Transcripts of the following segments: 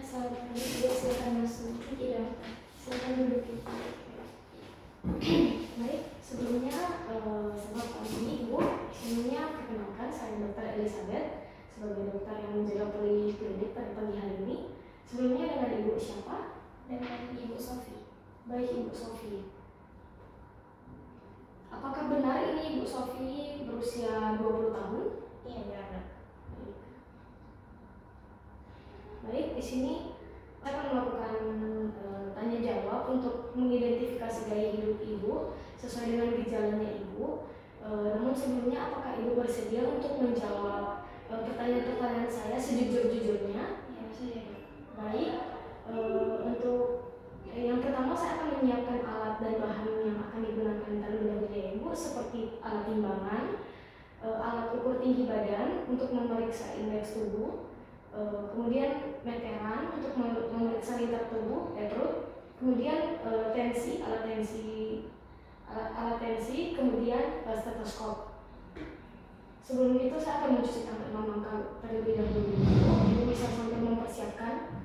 Selamat pagi, Ibu. Silakan masuk. Tidak, silakan duduk. Baik, sebelumnya selamat pagi, Ibu. Sebelumnya perkenalkan, saya Dr. Elizabeth sebagai dokter yang menjaga poliklinik pada pagi hari ini. Sebelumnya dengan Ibu siapa? Dengan Ibu Sofi. Baik, Ibu Sofi. Apakah benar ini Ibu Sofi berusia 20 tahun? Iya, benar. Baik, di sini saya akan melakukan tanya jawab untuk mengidentifikasi gaya hidup Ibu sesuai dengan gejalanya Ibu. Namun sebelumnya, apakah Ibu bersedia untuk menjawab pertanyaan-pertanyaan saya sejujur-jujurnya? Ya, saya. Baik, untuk yang pertama saya akan menyiapkan alat dan bahan yang akan digunakan terlebih dahulu ya Ibu, seperti alat timbangan, alat ukur tinggi badan untuk memeriksa indeks tubuh, kemudian meteran untuk memeriksa liter tubuh, perut, kemudian tensi, alat tensi, kemudian stetoskop. Sebelum itu saya akan mencuci tangan Mama terlebih dahulu. Ibu bisa sambil mempersiapkan.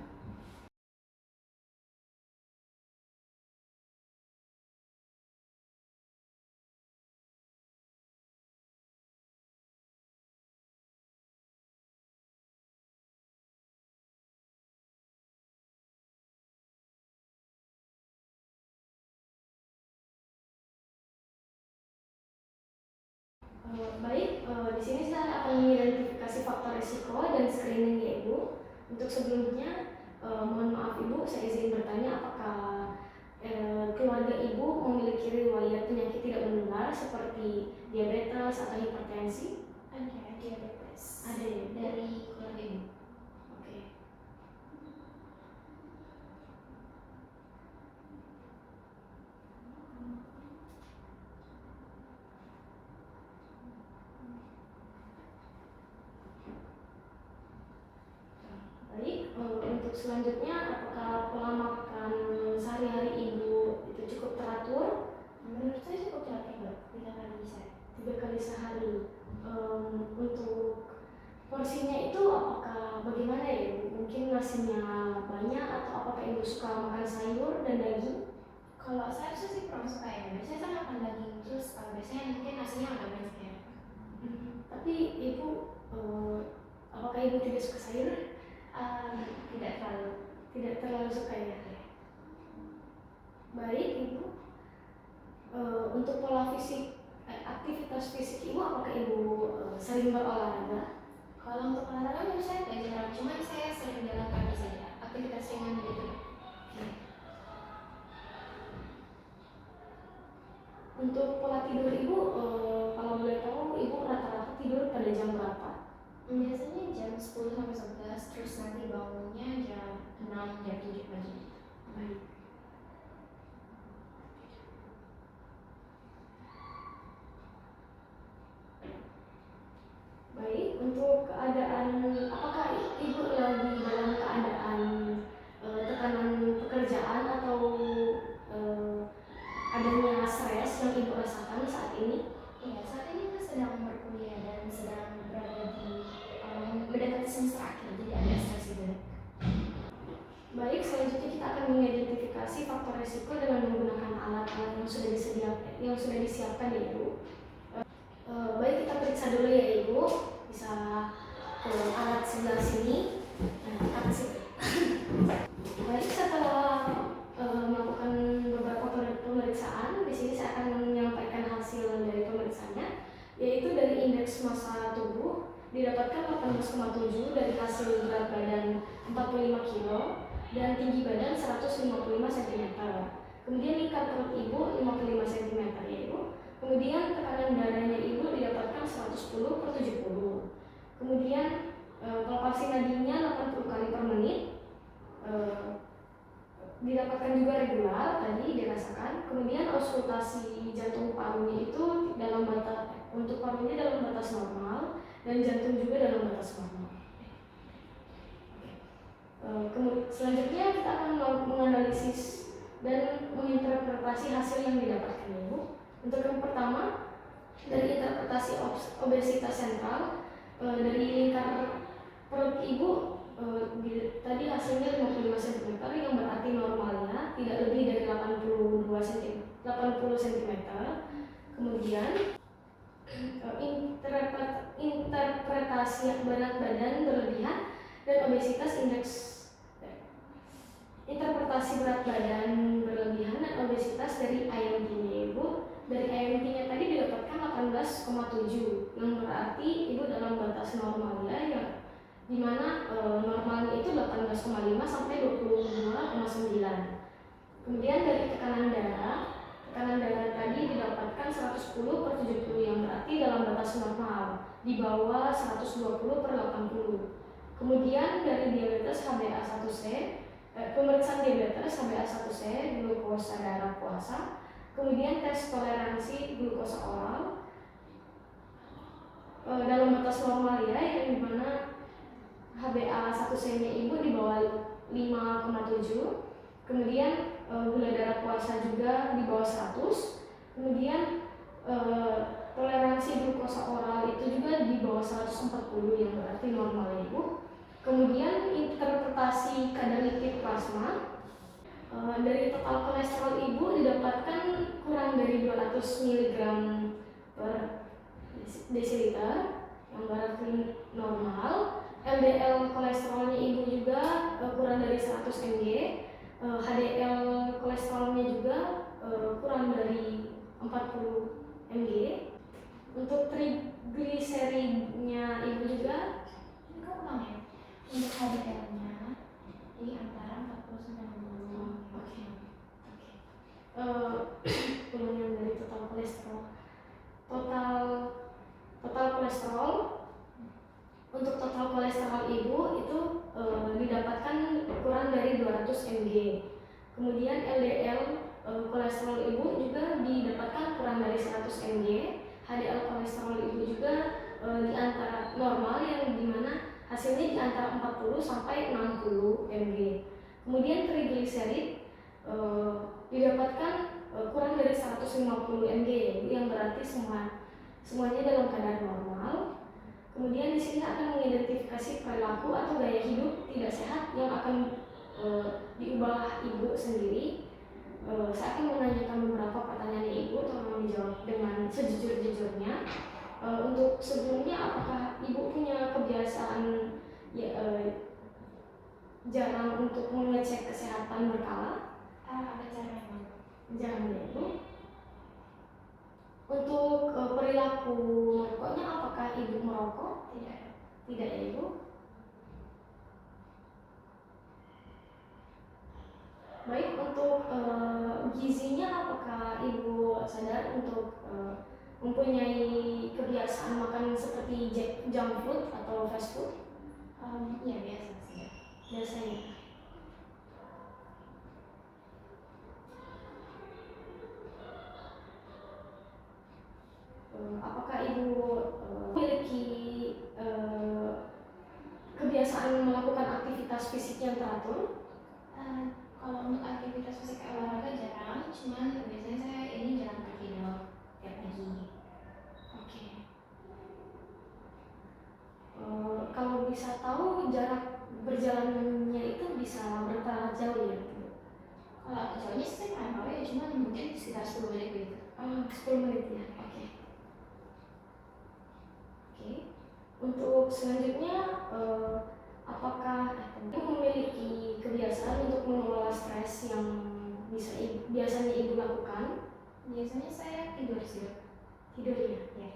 Baik, di sini saya akan mengidentifikasi faktor risiko dan screening ya Ibu. Untuk sebelumnya, mohon maaf Ibu, saya izin bertanya apakah keluarga Ibu memiliki riwayat penyakit tidak menular seperti diabetes atau hipertensi? Ada diabetes. Ada ya? Dari keluarga Ibu. Oke. Baik, untuk selanjutnya, apakah pola makan sehari-hari Ibu itu cukup teratur? Menurut saya cukup teratur, Mbak. 3 kali sehari. Untuk porsinya itu apakah bagaimana ya Ibu? Mungkin nasinya banyak atau apakah Ibu suka makan sayur dan daging? Kalau saya sih kurang suka ya. Biasanya saya makan daging, terus biasanya mungkin nasinya agak banyak ya. Tapi Ibu, apakah Ibu tidak suka sayur? Tidak terlalu suka ya. Baik Ibu, untuk pola fisik, aktivitas fisik Ibu, apakah Ibu sering berolahraga? Kalau untuk olahraga menurut saya tidak jarang, cuma saya sering jalan kaki saja, aktivitas ringan gitu. Untuk pola tidur Ibu, kalau boleh tahu Ibu rata-rata tidur pada jam berapa? Biasanya jam 10 sampai 11, terus nanti bangunnya jam 6, jam 7 pagi. Baik. Baik, untuk keadaan, apakah Ibu lagi dalam keadaan tekanan pekerjaan atau adanya stres yang Ibu rasakan saat ini? Iya, saat ini saya sedang berkuliah dan sedang berada di mendekati semester akhir, jadi agak stres juga. Baik, selanjutnya kita akan mengidentifikasi faktor risiko dengan menggunakan alat-alat yang sudah disiapkan ya Ibu. Baik, kita periksa dulu ya Ibu. Bisa ke alat sebelah sini. Nah, kita kasih. Baik, setelah melakukan beberapa pemeriksaan, di sini saya akan menyampaikan hasil dari pemeriksaannya, yaitu dari indeks massa tubuh didapatkan 18,7 dari hasil berat badan 45 kg dan tinggi badan 155 cm. Kemudian lingkar perut Ibu 55 cm ya Ibu. Kemudian tekanan darahnya Ibu didapatkan 110/70. Kemudian palpasi nadinya 80 kali per menit. Didapatkan juga regular tadi dirasakan. Kemudian auskultasi jantung parunya itu dalam batas, untuk parunya dalam batas normal dan jantung juga dalam batas normal. Selanjutnya kita akan menganalisis dan menginterpretasi hasil yang didapatkan Ibu. Untuk yang pertama, dari interpretasi obesitas sentral, dari lingkar perut Ibu tadi hasilnya 55 80 cm. Kemudian interpretasi berat badan berlebihan dan obesitas interpretasi berat badan berlebihan dan obesitas dari IMT-nya Ibu. Dari IMT-nya tadi didapatkan 18,7, yang berarti Ibu dalam batas normalnya, yang dimana normalnya itu 18,5 sampai 22,9. Kemudian dari tekanan darah tadi didapatkan 110/70, yang berarti dalam batas normal, di bawah 120/80. Kemudian dari diabetes HbA1c, pemeriksaan diabetes HbA1c, glukosa darah puasa, kemudian tes toleransi glukosa oral dalam batas normal ya, yang dimana HbA1c-nya Ibu di bawah 5,7. Kemudian gula darah puasa juga di bawah 100. Kemudian toleransi glukosa oral itu juga di bawah 140, yang berarti normal Ibu. Kemudian interpretasi kadar lipid plasma, dari total kolesterol Ibu didapatkan kurang dari 200 mg per desiliter, yang berarti normal. LDL kolesterolnya Ibu juga kurang dari 100 mg. HDL kolesterolnya juga kurang dari 40 mg. Untuk trigliseridnya Ibu juga, ini kok ulang ya? Untuk HDL-nya di antara 40 sampai 60. Oke. Ulangan dari total kolesterol. Total kolesterol, untuk total kolesterol Ibu itu didapatkan kurang dari 200 mg. Kemudian LDL kolesterol Ibu juga didapatkan kurang dari 100 mg. HDL kolesterol Ibu juga di antara normal, yang dimana hasilnya di antara 40 sampai 60 mg. Kemudian trigliserid didapatkan kurang dari 150 mg, yang berarti semuanya dalam kadar normal. Kemudian di sini akan mengidentifikasi perilaku atau gaya hidup tidak sehat yang akan diubah Ibu sendiri. Saya akan menanyakan beberapa pertanyaan Ibu, tolong dijawab dengan sejujur-jujurnya. Untuk sebelumnya, apakah Ibu punya kebiasaan jarang untuk mengecek kesehatan berkala? Ada caranya? Jarang ya Ibu. Untuk perilaku merokoknya, apakah Ibu merokok? Tidak. Tidak ya Ibu. Baik, untuk gizinya, apakah Ibu sadar untuk mempunyai kebiasaan makan seperti junk food atau fast food? Ya biasa sih. Biasanya. Apakah Ibu memiliki kebiasaan melakukan aktivitas fisik yang teratur? Kalau untuk aktivitas fisik olahraga jarang, cuman biasanya saya ini jalan kaki dong tiap pagi. Oke. Kalau bisa tahu jarak berjalannya itu bisa berapa jauh ya? Kalau jauhnya sih saya nggak tahu ya, cuman mungkin sekitar 10 menit gitu. 10 menit ya. Oke. Untuk selanjutnya, apakah Ibu memiliki kebiasaan untuk mengelola stres yang biasanya Ibu lakukan? Biasanya saya tidur sih. Tidur ya? Ya.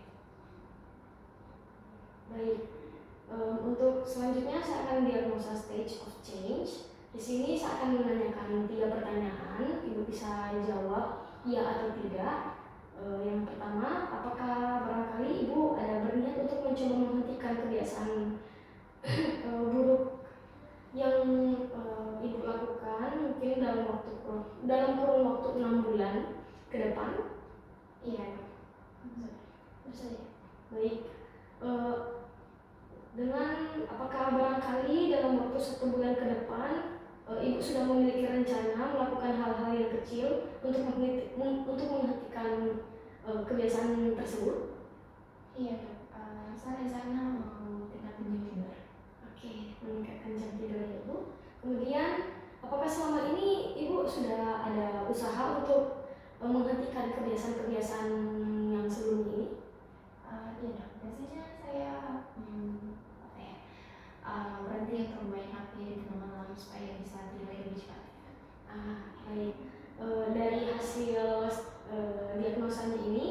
Baik. Untuk selanjutnya saya akan diagnosa stage of change. Di sini saya akan menanyakan 3 pertanyaan. Ibu bisa jawab iya atau tidak. Yang pertama, apakah barangkali Ibu ada berniat untuk mencoba menghentikan kebiasaan buruk yang Ibu lakukan mungkin dalam kurun waktu 6 bulan ke depan? Iya. Bisa ya. Baik. Dengan apakah barangkali dalam waktu 1 bulan ke depan Ibu sudah memiliki rencana melakukan hal-hal yang kecil untuk menghentikan kebiasaan tersebut? Iya dok. Saya rencana mau tingkatin jam tidur. Oke, meningkatkan jam tidur ya Bu. Kemudian, apakah selama ini Ibu sudah ada usaha untuk menghentikan kebiasaan-kebiasaan yang sebelumnya ini? Iya dok, biasanya saya apa ya, berhenti untuk main HP di tengah malam supaya bisa tidur lebih cepat. Baik. Dari hasil diagnosanya ini,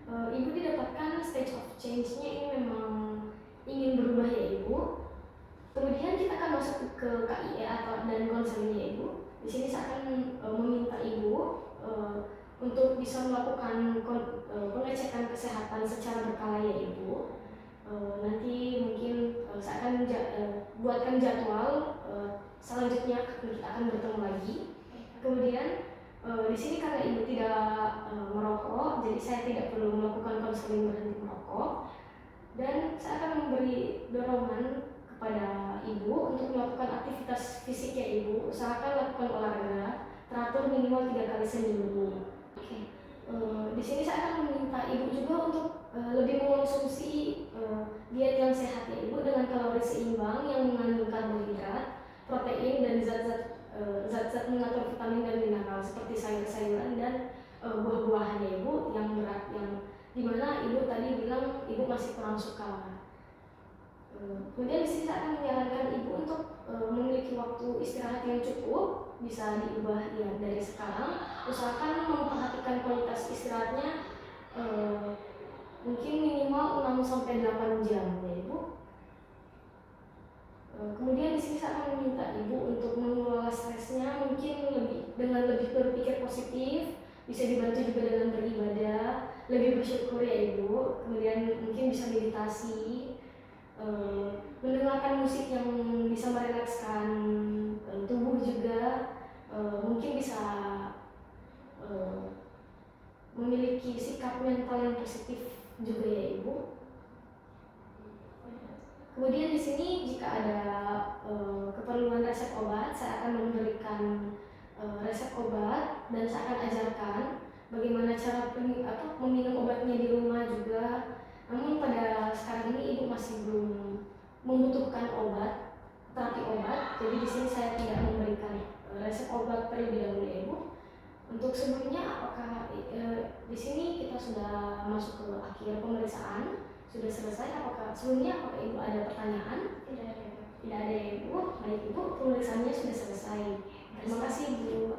ibu didapatkan stage of change-nya ini memang ingin berubah ya ibu. Kemudian kita akan masuk ke KIE atau dan konselingnya ibu. Di sini saya akan meminta ibu untuk bisa melakukan pengecekan kesehatan secara berkala ya ibu. Nanti mungkin saya akan buatkan jadwal selanjutnya kita akan bertemu lagi. Kemudian di sini karena ibu tidak merokok, jadi saya tidak perlu melakukan konseling berhenti merokok. Dan saya akan memberi dorongan kepada ibu untuk melakukan aktivitas fisik ya ibu. Usahakan lakukan olahraga teratur minimal 3 kali seminggu. Di sini saya akan meminta ibu juga untuk lebih mengonsumsi diet yang sehat ya ibu, dengan kalori seimbang yang mengandung karbohidrat, protein dan zat-zat mengatur vitamin dan mineral seperti sayur-sayuran dan buah-buahan ya ibu, yang berat, yang dimana ibu tadi bilang ibu masih kurang suka. Kemudian di sini saya akan menyarankan ibu untuk memiliki waktu istirahat yang cukup, bisa diubah ya dari sekarang. Usahakan memperhatikan kualitas istirahatnya, mungkin minimal 6-8 jam ya ibu. Kemudian di sini saya akan meminta ibu untuk mengelola stresnya, mungkin dengan lebih berpikir positif, bisa dibantu juga dengan beribadah, lebih bersyukur ya ibu. Kemudian mungkin bisa meditasi, mendengarkan musik yang bisa merelakskan tubuh juga, mungkin bisa memiliki sikap mental yang positif juga ya ibu. Kemudian di sini jika ada keperluan resep obat, saya akan memberikan resep obat dan saya akan ajarkan bagaimana cara meminum obatnya di rumah juga. Namun pada sekarang ini ibu masih belum membutuhkan obat, terapi obat, jadi di sini saya tidak memberikan resep obat terlebih dahulu ya ibu. Untuk sebelumnya, apakah di sini kita sudah masuk ke akhir pemeriksaan, sudah selesai? Apakah ibu ada pertanyaan? Tidak ada. Tidak ada ya ibu. Baik ibu, pemeriksaannya sudah selesai. Terima kasih ibu.